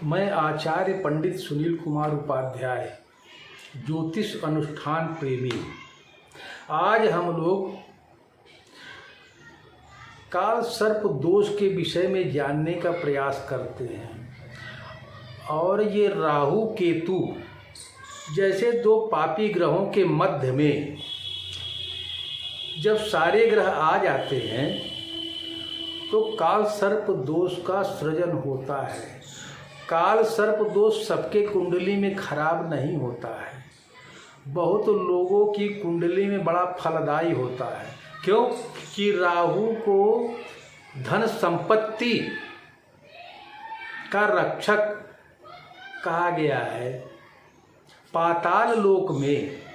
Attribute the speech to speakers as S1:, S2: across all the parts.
S1: मैं आचार्य पंडित सुनील कुमार उपाध्याय, ज्योतिष अनुष्ठान प्रेमी। आज हम लोग काल सर्प दोष के विषय में जानने का प्रयास करते हैं। और ये राहु केतु जैसे दो पापी ग्रहों के मध्य में जब सारे ग्रह आ जाते हैं तो काल सर्प दोष का सृजन होता है। काल सर्प दोष सबके कुंडली में खराब नहीं होता है, बहुत लोगों की कुंडली में बड़ा फलदायी होता है। क्यों कि राहु को धन संपत्ति का रक्षक कहा गया है। पाताल लोक में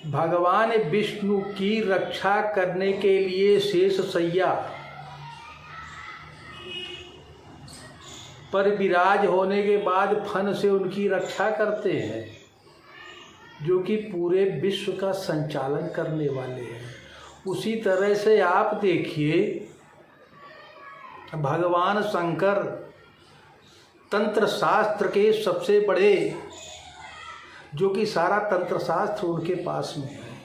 S1: भगवान विष्णु की रक्षा करने के लिए शेषशय्या पर विराज होने के बाद फन से उनकी रक्षा करते हैं, जो कि पूरे विश्व का संचालन करने वाले हैं। उसी तरह से आप देखिए, भगवान शंकर तंत्र शास्त्र के सबसे बड़े, जो कि सारा तंत्र शास्त्र उनके पास में है,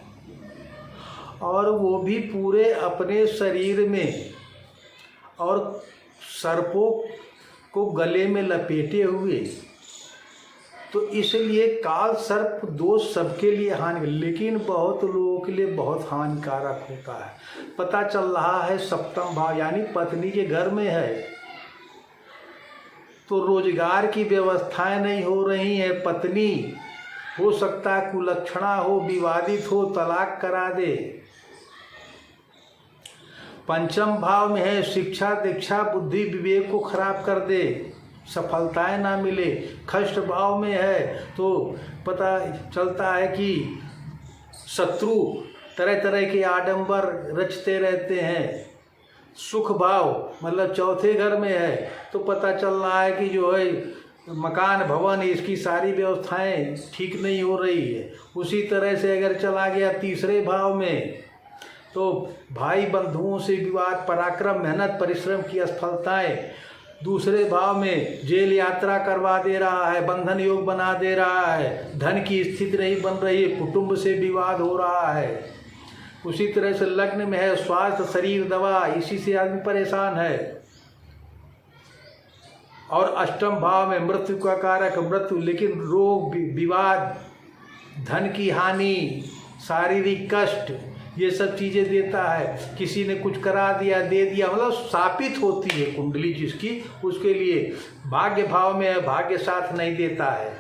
S1: और वो भी पूरे अपने शरीर में और सर्पों को गले में लपेटे हुए। तो इसलिए काल सर्प दोष सबके लिए हानि, लेकिन बहुत लोगों के लिए बहुत हानिकारक होता है। पता चल रहा है सप्तम भाव यानी पत्नी के घर में है तो रोजगार की व्यवस्थाएं नहीं हो रही है। पत्नी हो सकता है कुलक्षणा हो, विवादित हो, तलाक करा दे। पंचम भाव में है शिक्षा दीक्षा बुद्धि विवेक को खराब कर दे, सफलताएं ना मिले। खष्ट भाव में है तो पता चलता है कि शत्रु तरह तरह के आडंबर रचते रहते हैं। सुख भाव मतलब चौथे घर में है तो पता चल रहा है कि जो है मकान भवन इसकी सारी व्यवस्थाएं ठीक नहीं हो रही है। उसी तरह से अगर चला गया तीसरे भाव में तो भाई बंधुओं से विवाद, पराक्रम, मेहनत, परिश्रम की असफलताएं। दूसरे भाव में जेल यात्रा करवा दे रहा है, बंधन योग बना दे रहा है, धन की स्थिति नहीं बन रही है, कुटुंब से विवाद हो रहा है। उसी तरह से लग्न में है स्वास्थ्य, शरीर, दवा, इसी से आदमी परेशान है। और अष्टम भाव में मृत्यु का कारक मृत्यु, लेकिन रोग, विवाद, धन की हानि, शारीरिक कष्ट, ये सब चीज़ें देता है। किसी ने कुछ करा दिया, दे दिया, मतलब शापित होती है कुंडली जिसकी, उसके लिए। भाग्य भाव में है, भाग्य साथ नहीं देता है।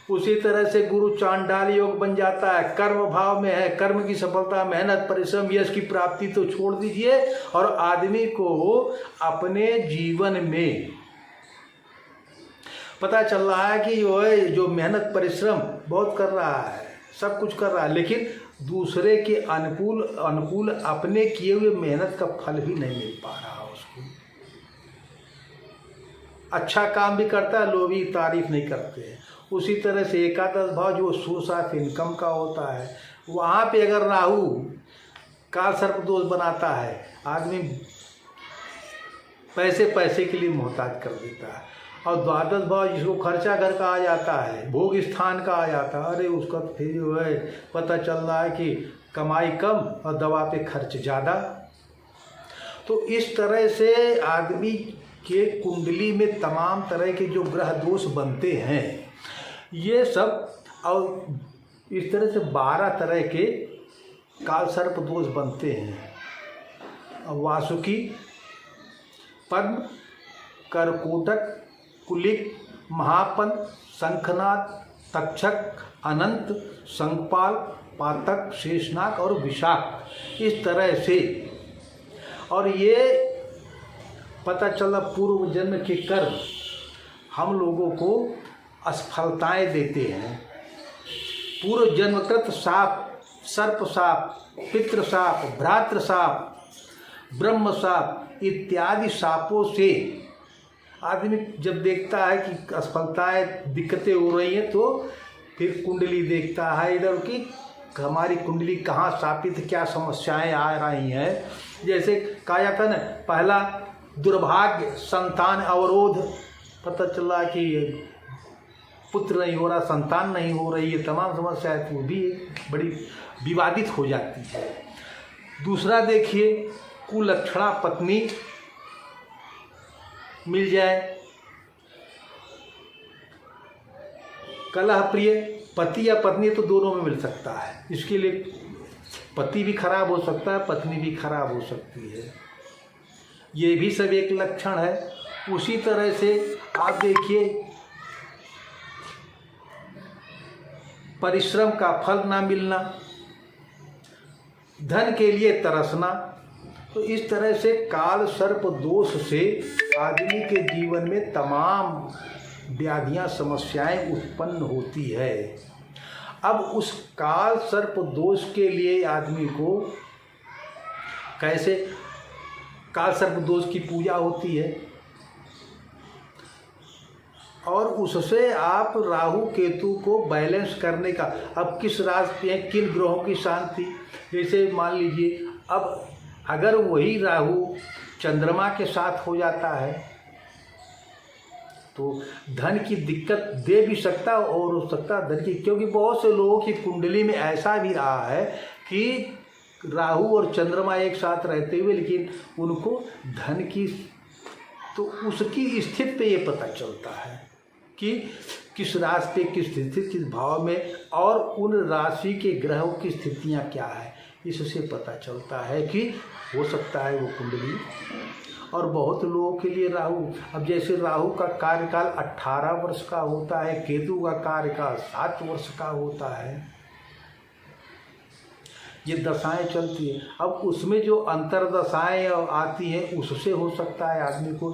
S1: उसी तरह से गुरु चांडाल योग बन जाता है। कर्म भाव में है, कर्म की सफलता, मेहनत, परिश्रम, यश की प्राप्ति तो छोड़ दीजिए। और आदमी को अपने जीवन में पता चल रहा है कि जो मेहनत परिश्रम बहुत कर रहा है, सब कुछ कर रहा है, लेकिन दूसरे के अनुकूल अपने किए हुए मेहनत का फल भी नहीं मिल पा रहा उसको। अच्छा काम भी करता है, लोग भी तारीफ नहीं करते हैं। उसी तरह से एकादश भाव जो सोर्स ऑफ इनकम का होता है, वहाँ पे अगर राहु काल सर्प दोष बनाता है, आदमी पैसे के लिए मोहताज कर देता है। और द्वादश भाव जिसको खर्चा घर का आ जाता है, भोग स्थान का आ जाता है, अरे उसका फिर जो है पता चल रहा है कि कमाई कम और दवा पे खर्च ज़्यादा। तो इस तरह से आदमी के कुंडली में तमाम तरह के जो ग्रह दोष बनते हैं, ये सब, और इस तरह से 12 तरह के काल सर्प दोष बनते हैं। वासुकी, पद्म, करकोटक, कुलिक, महापन, शंखनाद, तक्षक, अनंत, शंखपाल, पातक, शेषनाग और विशाख, इस तरह से। और ये पता चला पूर्व जन्म के कर्म हम लोगों को असफलताएं देते हैं। पूर्व जन्मकृत साप, सर्प साप, पितृ साप, भ्रातृ साप, ब्रह्म साप इत्यादि सापों से आदमी जब देखता है कि असफलताएं, दिक्कतें हो रही हैं, तो फिर कुंडली देखता है इधर की हमारी कुंडली कहाँ स्थापित, क्या समस्याएं आ रही हैं। जैसे कहा जाता है ना, पहला दुर्भाग्य, संतान अवरोध, पता चला कि पुत्र नहीं हो रहा, संतान नहीं हो रही, ये तमाम समस्याएं तो भी बड़ी विवादित हो जाती है। दूसरा देखिए, कुलक्षणा पत्नी मिल जाए, कलह प्रिय पति या पत्नी तो दोनों में मिल सकता है। इसके लिए पति भी खराब हो सकता है, पत्नी भी खराब हो सकती है, ये भी सब एक लक्षण है। उसी तरह से आप देखिए, परिश्रम का फल ना मिलना, धन के लिए तरसना, तो इस तरह से काल सर्प दोष से आदमी के जीवन में तमाम व्याधियां, समस्याएं उत्पन्न होती है। अब उस काल सर्प दोष के लिए आदमी को कैसे, काल सर्प दोष की पूजा होती है और उससे आप राहु केतु को बैलेंस करने का, अब किस राशि में किन ग्रहों की शांति, जैसे मान लीजिए अब अगर वही राहु चंद्रमा के साथ हो जाता है तो धन की दिक्कत दे भी सकता और हो सकता धन की, क्योंकि बहुत से लोगों की कुंडली में ऐसा भी रहा है कि राहु और चंद्रमा एक साथ रहते हुए लेकिन उनको धन की, तो उसकी स्थिति पे ये पता चलता है कि किस राशि पे किस स्थिति, किस भाव में, और उन राशि के ग्रहों की स्थितियां क्या है, इससे पता चलता है कि हो सकता है वो कुंडली। और बहुत लोगों के लिए राहु, अब जैसे राहु का कार्यकाल 18 वर्ष का होता है, केतु का कार्यकाल 7 वर्ष का होता है, ये दशाएं चलती है। अब उसमें जो अंतरदशाएं आती हैं उससे हो सकता है आदमी को,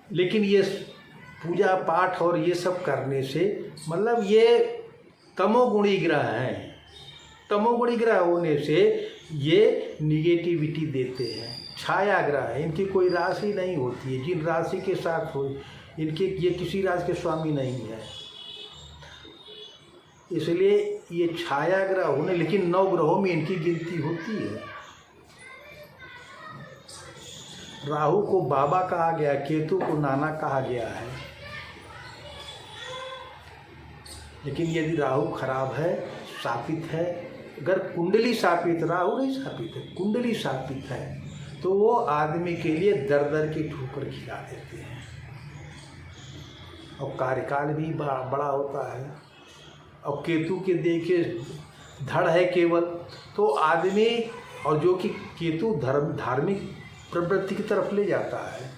S1: लेकिन ये पूजा पाठ और ये सब करने से, मतलब ये तमोगुणी ग्रह हैं, तमोगुणी ग्रह होने से ये निगेटिविटी देते हैं, छाया ग्रह है, इनकी कोई राशि नहीं होती है, जिन राशि के साथ हो इनके, ये किसी राशि के स्वामी नहीं है, इसलिए ये छाया ग्रह होने, लेकिन 9 ग्रहों में इनकी गिनती होती है। राहु को बाबा कहा गया, केतु को नाना कहा गया है, लेकिन यदि राहु खराब है, शापित है, अगर कुंडली शापित, राहु नहीं शापित है, कुंडली शापित है, तो वो आदमी के लिए दर दर की ठोकर खिला देते हैं और कार्यकाल भी बड़ा होता है। और केतु के देखिए धड़ है केवल, तो आदमी, और जो कि केतु धार्मिक प्रवृत्ति की तरफ ले जाता है,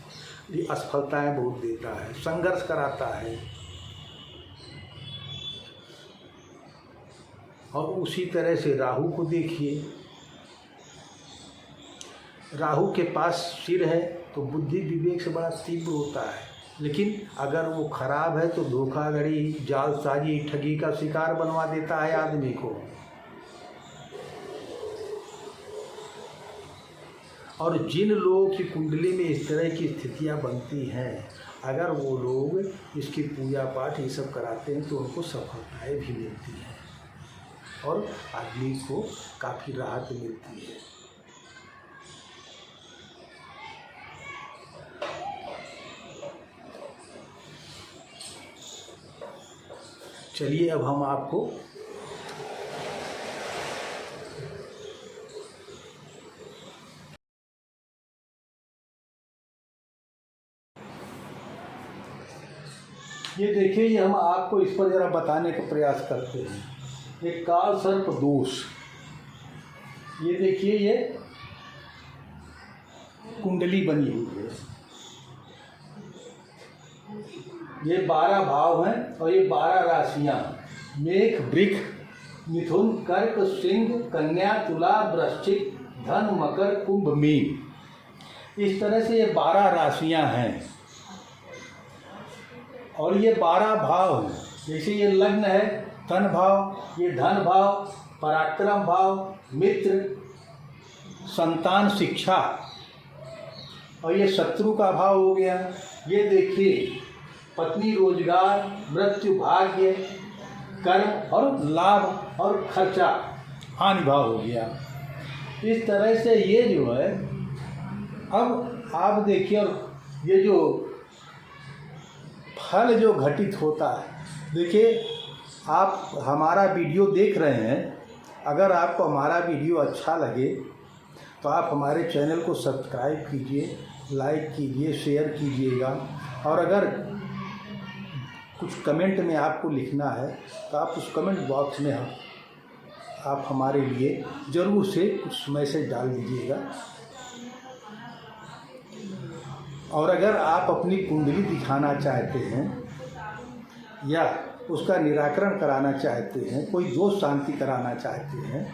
S1: ये असफलताएं बहुत देता है, संघर्ष कराता है। और उसी तरह से राहु को देखिए, राहु के पास सिर है तो बुद्धि विवेक से बड़ा तीव्र होता है, लेकिन अगर वो खराब है तो धोखाधड़ी, जालसाजी, ठगी का शिकार बनवा देता है आदमी को। और जिन लोगों की कुंडली में इस तरह की स्थितियां बनती हैं, अगर वो लोग इसकी पूजा पाठ ये सब कराते हैं तो उनको सफलताएं भी मिलती हैं और आदमी को काफ़ी राहत मिलती है। चलिए अब हम आपको ये देखिए, ये हम आपको इस पर जरा बताने का प्रयास करते हैं। ये काल सर्प दोष, ये देखिए, ये कुंडली बनी हुई है, ये 12 भाव हैं और ये 12 राशियां, मेष, वृष, मिथुन, कर्क, सिंह, कन्या, तुला, वृश्चिक, धन, मकर, कुंभ, मीन, इस तरह से ये 12 राशियां हैं। और ये 12 भाव हैं, जैसे ये लग्न है धन भाव, ये धन भाव, पराक्रम भाव, मित्र, संतान, शिक्षा, और ये शत्रु का भाव हो गया। ये देखिए पत्नी, रोजगार, मृत्यु, भाग्य, कर्म और लाभ और खर्चा, हानि भाव हो गया। इस तरह से ये जो है, अब आप देखिए, और ये जो फल जो घटित होता है, देखिए आप हमारा वीडियो देख रहे हैं, अगर आपको हमारा वीडियो अच्छा लगे तो आप हमारे चैनल को सब्सक्राइब कीजिए, लाइक कीजिए, शेयर कीजिएगा। और अगर कुछ कमेंट में आपको लिखना है तो आप उस कमेंट बॉक्स में आप हमारे लिए ज़रूर से कुछ मैसेज डाल दीजिएगा। और अगर आप अपनी कुंडली दिखाना चाहते हैं या उसका निराकरण कराना चाहते हैं, कोई दोष शांति कराना चाहते हैं,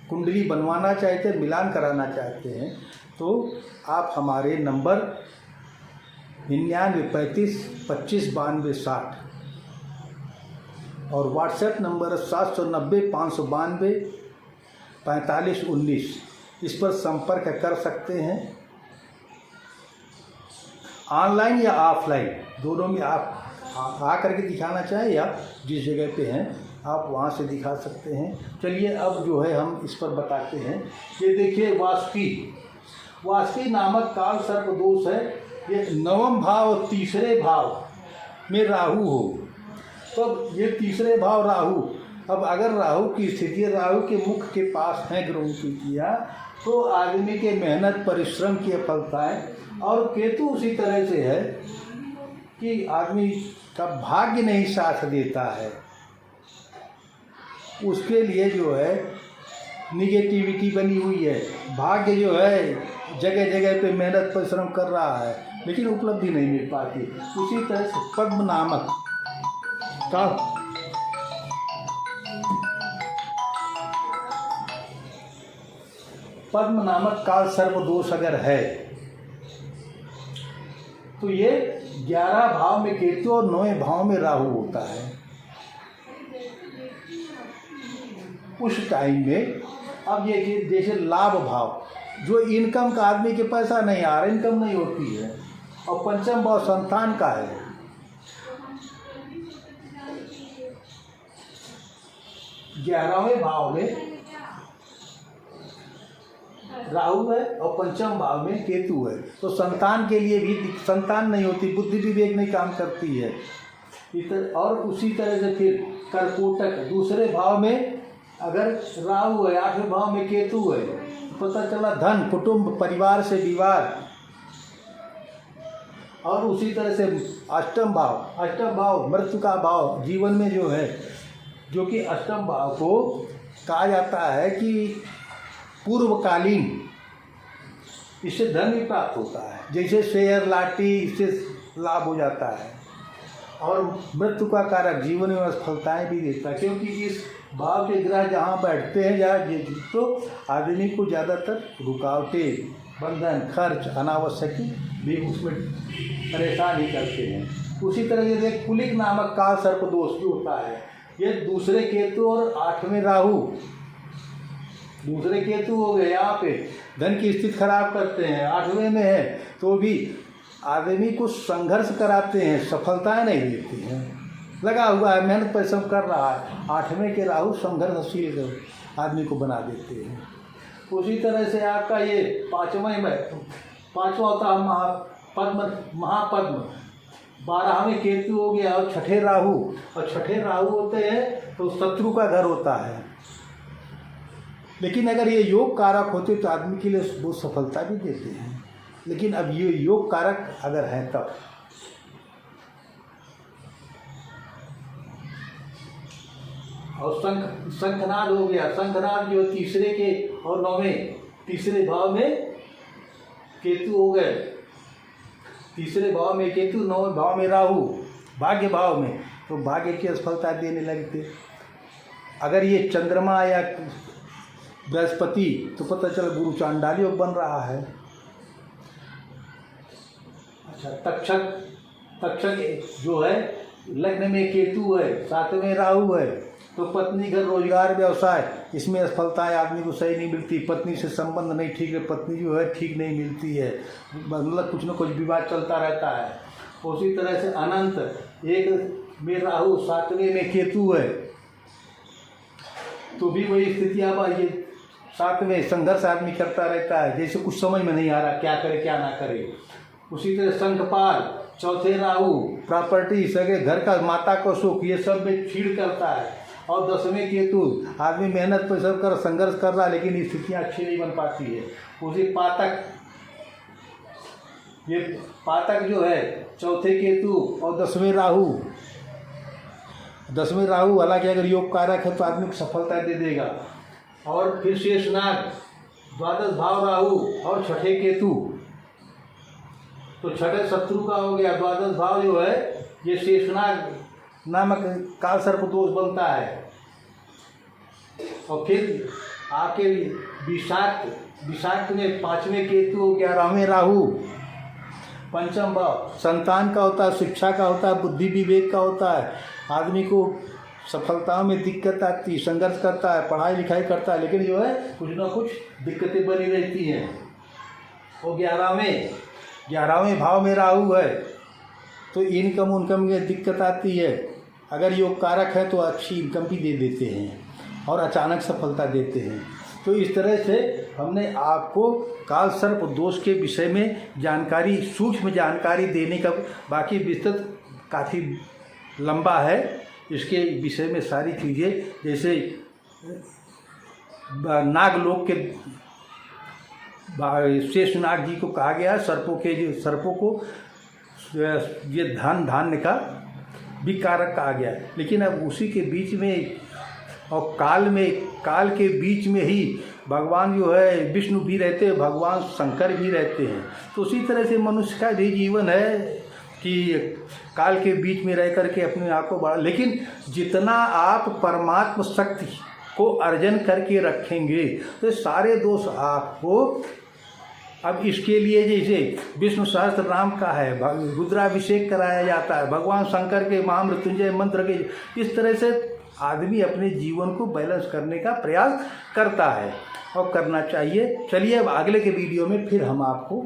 S1: कुंडली बनवाना चाहते हैं, मिलान कराना चाहते हैं, तो आप हमारे नंबर 99 35 25 92 60 और व्हाट्सएप नंबर 790 592 45 19 इस पर संपर्क कर सकते हैं। ऑनलाइन या ऑफलाइन दोनों में आप आ करके दिखाना चाहें या जिस जगह पे हैं आप वहाँ से दिखा सकते हैं। चलिए अब जो है हम इस पर बताते हैं। ये देखिए वास्की नामक काल सर्प दोष है। ये 9वें भाव और 3रे भाव में राहु हो, तो ये 3रे भाव राहु, अब अगर राहु की स्थिति राहु के मुख के पास है ग्रहों की किया तो आदमी के मेहनत परिश्रम की फलताएं, और केतु उसी तरह से है कि आदमी का भाग्य नहीं साथ देता है, उसके लिए जो है निगेटिविटी बनी हुई है। भाग्य जो है जगह जगह पे मेहनत परिश्रम कर रहा है लेकिन उपलब्धि नहीं मिल पाती। उसी तरह से पद्म नामक काल सर्प दोष अगर है तो ये 11 भाव में केतु और 9वें भाव में राहु होता है। उस टाइम में अब ये कि जैसे लाभ भाव, जो इनकम का आदमी के पैसा नहीं आ रहा, इनकम नहीं होती है, और पंचम भाव संतान का है। ग्यारहवें भाव में राहु है और पंचम भाव में केतु है, तो संतान के लिए भी संतान नहीं होती, बुद्धि विवेक नहीं काम करती है। और उसी तरह से फिर कर्कोटक दूसरे भाव में अगर राहु है, 8वें भाव में केतु है, तो पता चला धन कुटुंब परिवार से विवाद। और उसी तरह से अष्टम भाव मृत्यु का भाव, जीवन में जो है, जो कि अष्टम भाव को कहा जाता है कि पूर्वकालीन, इससे धन भी प्राप्त होता है, जैसे शेयर लाठी, इससे लाभ हो जाता है। और मृत्यु का कारक जीवन में असफलताएं भी देता है, क्योंकि इस भाव के ग्रह जहाँ बैठते हैं या तो आदमी को ज़्यादातर रुकावटें, बंधन, खर्च, अनावश्यक भी उसमें परेशान ही करते हैं। उसी तरह से कुलिक नामक काल सर्प दोष भी होता है। ये दूसरे केतु और 8वें राहु, दूसरे केतु हो गए, यहाँ पे धन की स्थिति खराब करते हैं, 8वें में है तो भी आदमी को संघर्ष कराते हैं, सफलताएं नहीं देती हैं। लगा हुआ है, मेहनत परिश्रम कर रहा है, 8वें के राहु संघर्षशील आदमी को बना देते हैं। उसी तरह से आपका ये 5वां होता है महापद्म, 12वें केतु हो गया और 6ठे राहु, और 6ठे राहु होते हैं तो शत्रु का घर होता है। लेकिन अगर ये योग कारक होते तो आदमी के लिए बहुत सफलता भी देते हैं, लेकिन अब ये योग कारक अगर है तब। और शंखनाद हो गया, शंखनाद जो 3रे के और 9वें, 3रे भाव में केतु हो गए, 3रे भाव में केतु, 9वें भाव में राहु, भाग्य भाव में, तो भाग्य की असफलता देने लगते। अगर ये चंद्रमा या बृहस्पति, तो पता चला गुरु चांडाल योग बन रहा है। अच्छा, तक्षक जो है लग्न में केतु है, 7वें राहु है, तो पत्नी घर रोजगार व्यवसाय, इसमें असफलताएं आदमी को सही नहीं मिलती। पत्नी से संबंध नहीं ठीक है, पत्नी जो है ठीक नहीं मिलती है, मतलब कुछ न कुछ विवाद चलता रहता है। उसी तरह से अनंत, 1 में राहु, 7वें में केतु है, तो भी वही स्थितियाँ ये साथ में संघर्ष आदमी करता रहता है, जैसे कुछ समझ में नहीं आ रहा क्या करे क्या ना करे। उसी तरह शंखपाल, चौथे राहु, प्रॉपर्टी, सगे घर का, माता को सुख, ये सब में फीड करता है। और 10वें केतु, आदमी मेहनत पर सब कर संघर्ष कर रहा है लेकिन स्थितियाँ अच्छी नहीं बन पाती है। उसी पातक, ये पातक जो है चौथे केतु और 10वें राहु, 10वें राहु हालांकि अगर योग कारक है तो आदमी को सफलता दे देगा। और फिर शेषनाग, द्वादश भाव राहु और छठे केतु, तो छठे शत्रु का हो गया। द्वादश भाव जो है ये शेषनाग नामक काल सर्प दोष बनता है। और फिर आके विषाक्त में 5वें केतु, 11वें राहु, पंचम भाव संतान का होता है, शिक्षा का होता है, बुद्धि विवेक का होता है। आदमी को सफलताओं में दिक्कत आती, संघर्ष करता है, पढ़ाई लिखाई करता है, लेकिन जो है कुछ ना कुछ दिक्कतें बनी रहती हैं। और 11वें भाव में राहु है तो इनकम उनकम में दिक्कत आती है। अगर योग कारक है तो अच्छी इनकम भी दे देते हैं और अचानक सफलता देते हैं। तो इस तरह से हमने आपको काल सर्प दोष के विषय में जानकारी, सूक्ष्म जानकारी देने का, बाकी विस्तृत काफ़ी लंबा है, इसके विषय में सारी चीज़ें, जैसे नागलोक के शेषनाग जी को कहा गया, सर्पों को ये धान्य का भी कारक कहा गया। लेकिन अब उसी के बीच में और काल के बीच में ही भगवान जो है विष्णु भी रहते हैं, भगवान शंकर भी रहते हैं। तो उसी तरह से मनुष्य का भी जीवन है कि काल के बीच में रह करके अपने आप को बढ़ा, लेकिन जितना आप परमात्मा शक्ति को अर्जन करके रखेंगे तो सारे दोष आपको, अब इसके लिए जैसे विष्णु सहस्त्र नाम का है, रुद्राभिषेक कराया जाता है, भगवान शंकर के महामृत्युंजय मंत्र के, इस तरह से आदमी अपने जीवन को बैलेंस करने का प्रयास करता है और करना चाहिए। चलिए अब अगले के वीडियो में फिर हम आपको